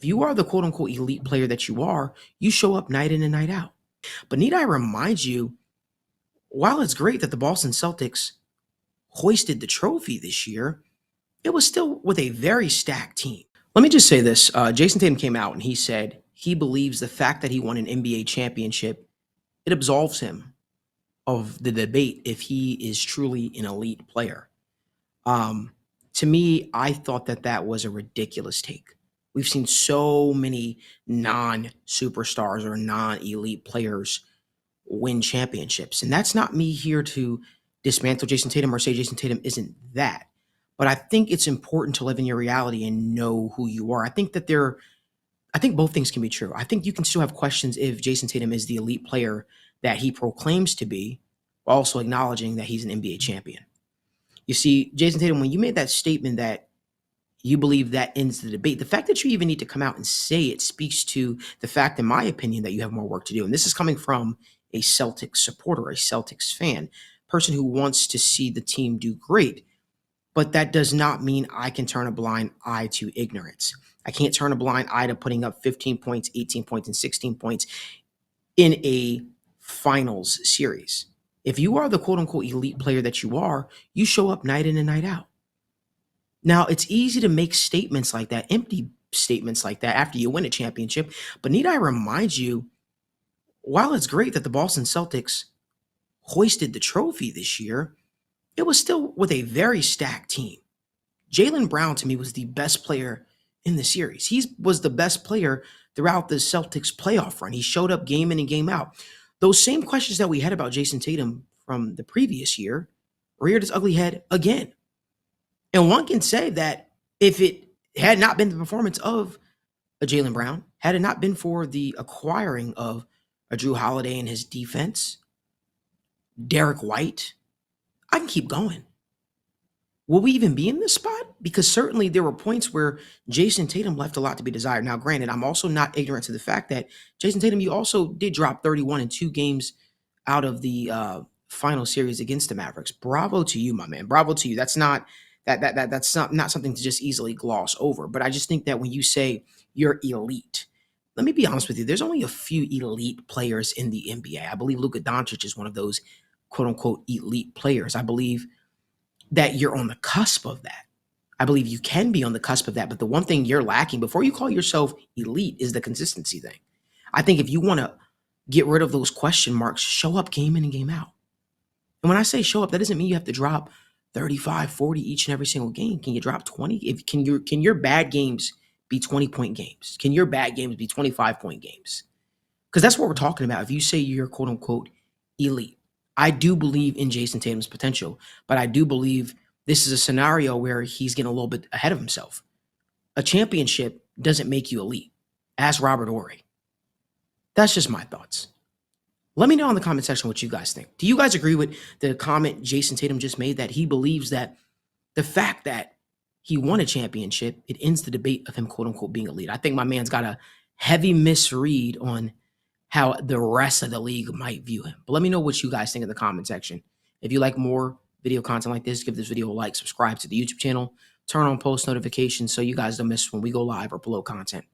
If you are the quote unquote elite player that you are, you show up night in and night out. But need I remind you, while it's great that the Boston Celtics hoisted the trophy this year, it was still with a very stacked team. Let me just say this. Jayson Tatum came out and he said he believes the fact that he won an NBA championship, it absolves him of the debate if he is truly an elite player. Um, to me, I thought that that was a ridiculous take. We've seen so many non-superstars or non-elite players win championships, and that's not me here to dismantle Jayson Tatum or say Jayson Tatum isn't that. But I think it's important to live in your reality and know who you are. I think both things can be true. I think you can still have questions if Jayson Tatum is the elite player that he proclaims to be, while also acknowledging that he's an NBA champion. You see, Jayson Tatum, when you made that statement that you believe that ends the debate, the fact that you even need to come out and say it speaks to the fact, in my opinion, that you have more work to do. And this is coming from a Celtics supporter, a Celtics fan, person who wants to see the team do great. But that does not mean I can turn a blind eye to ignorance. I can't turn a blind eye to putting up 15 points, 18 points, and 16 points in a finals series. If you are the quote unquote elite player that you are, you show up night in and night out. Now, it's easy to make statements like that, empty statements like that after you win a championship. But need I remind you, while it's great that the Boston Celtics hoisted the trophy this year, it was still with a very stacked team. Jaylen Brown, to me, was the best player in the series. He was the best player throughout the Celtics playoff run. He showed up game in and game out. Those same questions that we had about Jayson Tatum from the previous year reared its ugly head again. And one can say that if it had not been the performance of a Jaylen Brown, had it not been for the acquiring of a Drew Holiday and his defense, Derek White, I can keep going. Will we even be in this spot? Because certainly there were points where Jayson Tatum left a lot to be desired. Now, granted, I'm also not ignorant to the fact that Jayson Tatum, you also did drop 31 in 2 games out of the final series against the Mavericks. Bravo to you, my man. Bravo to you. That's not something to just easily gloss over. But I just think that when you say you're elite, let me be honest with you. There's only a few elite players in the NBA. I believe Luka Doncic is one of those quote unquote elite players. I believe that you're on the cusp of that. I believe you can be on the cusp of that. But the one thing you're lacking before you call yourself elite is the consistency thing. I think if you want to get rid of those question marks, show up game in and game out. And when I say show up, that doesn't mean you have to drop 35, 40 each and every single game. Can you drop 20? Can your bad games be 20-point games? Can your bad games be 25-point games? Because that's what we're talking about. If you say you're quote unquote elite, I do believe in Jayson Tatum's potential, but I do believe this is a scenario where he's getting a little bit ahead of himself. A championship doesn't make you elite. Ask Robert Horry. That's just my thoughts. Let me know in the comment section what you guys think. Do you guys agree with the comment Jayson Tatum just made that he believes that the fact that he won a championship, it ends the debate of him quote unquote being elite? I think my man's got a heavy misread on how the rest of the league might view him. But let me know what you guys think in the comment section. If you like more video content like this, give this video a like, subscribe to the YouTube channel, turn on post notifications so you guys don't miss when we go live or upload content.